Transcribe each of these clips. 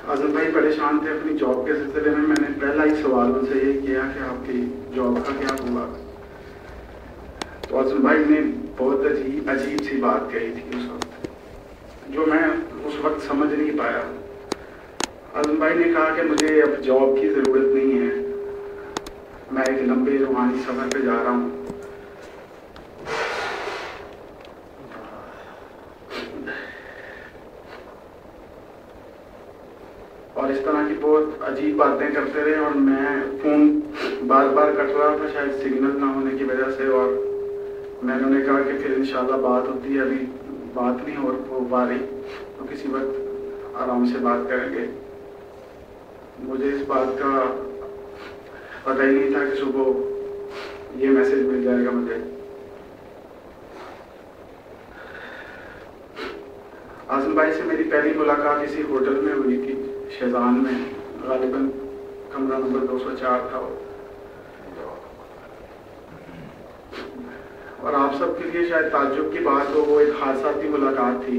आजम भाई परेशान थे अपनी जॉब के सिलसिले में। मैंने पहला ही सवाल उनसे ये किया कि आपकी जॉब का क्या हुआ। तो आजम भाई ने बहुत अजीब सी बात कही थी उस वक्त, जो मैं उस वक्त समझ नहीं पाया। आजम भाई ने कहा कि मुझे अब जॉब की ज़रूरत नहीं है, मैं एक लंबे रूहानी सफ़र पे जा रहा हूँ। और इस तरह की बहुत अजीब बातें करते रहे और मैं फ़ोन बार बार कट रहा था, शायद सिग्नल ना होने की वजह से। और मैंने उन्हें कहा कि फिर इंशाल्लाह बात होती है, अभी बात नहीं हो पा रही तो किसी वक्त आराम से बात करेंगे। मुझे इस बात का पता ही नहीं था कि सुबह ये मैसेज मिल जाएगा मुझे। आजम भाई से मेरी पहली मुलाकात इसी होटल में हुई थी, शेजान में, गालिबन कमरा नंबर 204 था वो। और आप सब के लिए शायद ताज्जुब की बात हो, वो एक हादसाती मुलाकात थी।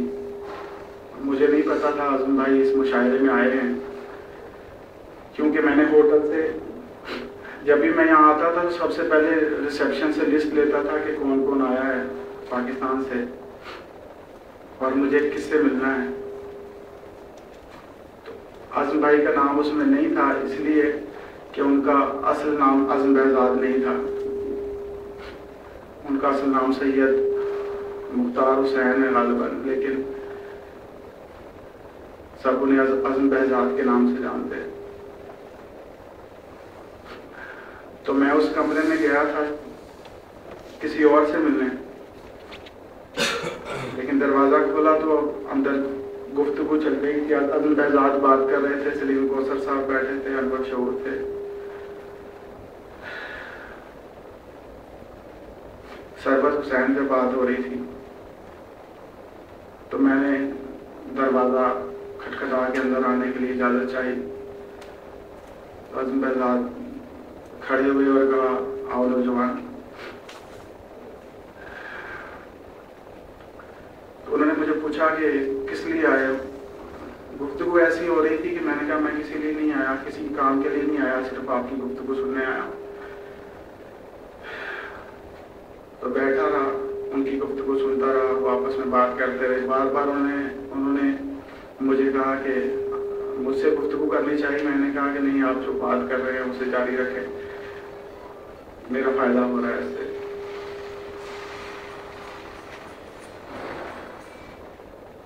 मुझे नहीं पता था आजम भाई इस मुशायरे में आए हैं, क्योंकि मैंने होटल से जब भी मैं यहाँ आता था तो सबसे पहले रिसेप्शन से लिस्ट लेता था कि कौन कौन आया है पाकिस्तान से और मुझे किससे मिलना है। तो आजम भाई का नाम उसमें नहीं था, इसलिए कि उनका असल नाम आजम बहजाद नहीं था। उनका असल नाम सैयद मुख्तार हुसैन है गालिबन, लेकिन सब उन्हें आजम बहजाद के नाम से जानते हैं। तो मैं उस कमरे में गया था किसी और से मिलने, लेकिन दरवाज़ा खोला तो अंदर गुफ्तगू चल रही थी। आजम बहजाद बात कर रहे थे, सलीम कौसर साहब बैठे थे, अनवर शऊर थे, सरबत हुसैन से बात हो रही थी। तो मैंने दरवाज़ा खटखटा के अंदर आने के लिए इजाज़त चाहिए। तो आजम बहजाद खड़े हुए और कहा, आओ नौजवान। तो उन्होंने मुझे पूछा कि किस लिए आए हो। गुफ्तगू ऐसी हो रही थी कि मैंने कहा मैं किसी लिए नहीं आया, किसी काम के लिए नहीं आया, सिर्फ आपकी गुफ्तगू सुनने आया। तो बैठा रहा, उनकी गुफ्तगू सुनता रहा, वो आपस में बात करते रहे। बार बार उन्होंने मुझे कहा कि मुझसे गुफ्तगू करनी चाहिए। मैंने कहा कि नहीं, आप जो बात कर रहे हैं उसे जारी रखें, मेरा फायदा हो रहा है इससे।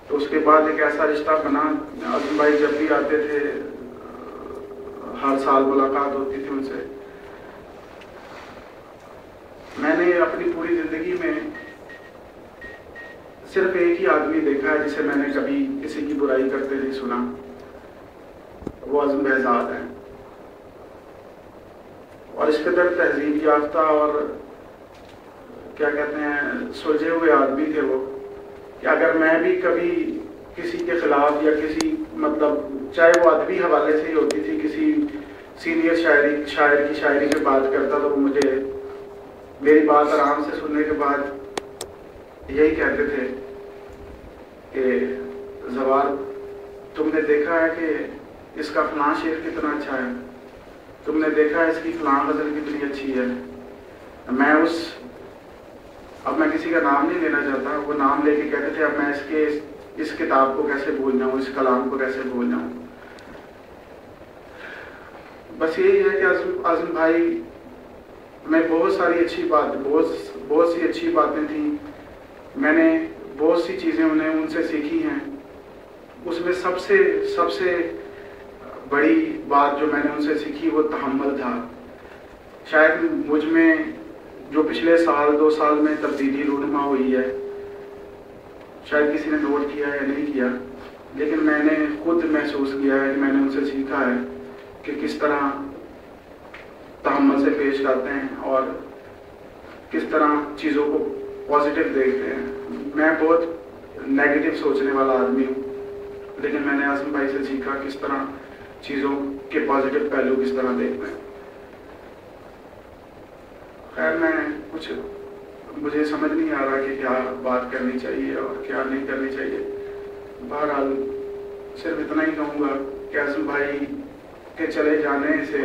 तो उसके बाद एक ऐसा रिश्ता बना। आजम भाई जब भी आते थे, हर साल मुलाकात होती थी उनसे। मैंने अपनी पूरी जिंदगी में सिर्फ एक ही आदमी देखा है जिसे मैंने कभी किसी की बुराई करते नहीं सुना, वो आजम बहजाद है। और इस कदर तहजीब याफ्ता और क्या कहते हैं सुलझे हुए आदमी थे वो, कि अगर मैं भी कभी किसी के खिलाफ या किसी मतलब चाहे वो अदबी हवाले से ही होती थी, किसी सीनियर शायर की शायरी में बात करता तो वो मुझे मेरी बात आराम से सुनने के बाद यही कहते थे कि ज़वार, तुमने देखा है कि इसका फलां शेर कितना अच्छा है, तुमने देखा है इसकी फलां गज़ल कितनी अच्छी है। अब मैं किसी का नाम नहीं लेना चाहता, वो नाम लेके कहते थे अब मैं इस किताब को कैसे भूल जाऊँ, इस कलाम को कैसे भूल जाऊँ। बस यही है कि आजम भाई में बहुत सी अच्छी बातें थी। मैंने बहुत सी चीज़ें उनसे सीखी हैं। उसमें सबसे बड़ी बात जो मैंने उनसे सीखी वो तहम्मुल था। शायद मुझ में जो पिछले साल 2 साल में तब्दीली रूनुमा हुई है, शायद किसी ने नोट किया या नहीं किया, लेकिन मैंने खुद महसूस किया है कि मैंने उनसे सीखा है कि किस तरह तहम्मुल से पेश करते हैं और किस तरह चीज़ों को पॉजिटिव देखते हैं। मैं बहुत नेगेटिव सोचने वाला आदमी हूँ, लेकिन मैंने आजम भाई से सीखा किस तरह चीज़ों के पॉजिटिव पहलू किस तरह देखते हैं। खैर मुझे समझ नहीं आ रहा कि क्या बात करनी चाहिए और क्या नहीं करनी चाहिए। बहरहाल सिर्फ इतना ही कहूँगा کہ عزم بھائی کے چلے جانے سے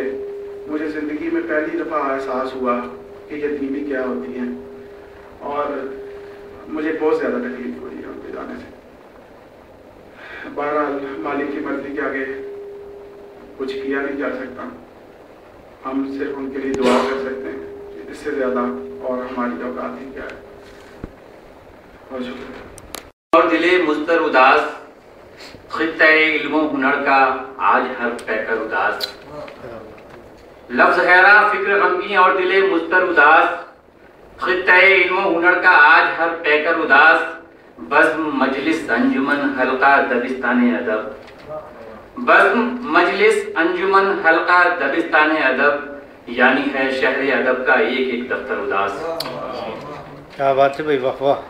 مجھے زندگی میں پہلی دفعہ احساس ہوا کہ یتیمی کیا ہوتی ہے، اور مجھے بہت زیادہ تکلیف ہوئی ہے ان کے جانے سے۔ بہرحال مالک کی مرضی کے آگے کچھ کیا نہیں جا سکتا، ہم صرف ان کے لیے دعا کر سکتے ہیں، اس سے زیادہ اور ہماری اوقات ہی کیا ہے۔ اور شکریہ۔ اور دل مضطر اداس، خطہ علم و ہنر کا آج ہر پیکر اداس، لفظ حیرا فکر غمگین اور دل مضطر اداس، خطہ علم و ہنر کا آج ہر پیکر اداس، بزم مجلس انجمن حلقہ دبستان ادب، بزم مجلس انجمن حلقہ دبستان ادب، یعنی ہے شہر ادب کا ایک ایک دفتر اداس۔ کیا بات ہے بھائی، واہ واہ۔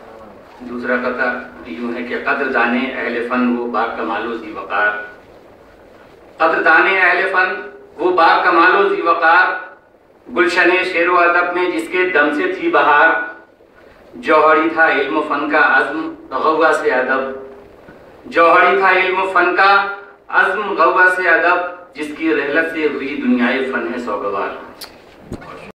دوسرا قطع یوں ہے کہ قدر دانے اہل فن وہ با کمال و ذی وقار، قدر دانے اہل فن وہ با کمال و ذی وقار، گلشن شعر و ادب میں جس کے دم سے تھی بہار، جوہری تھا علم و فن کا عزم غوا سے ادب، جوہری تھا علم و فن کا عزم غوا سے ادب، جس کی رحلت سے ہوئی دنیائے فن ہے سوگوار۔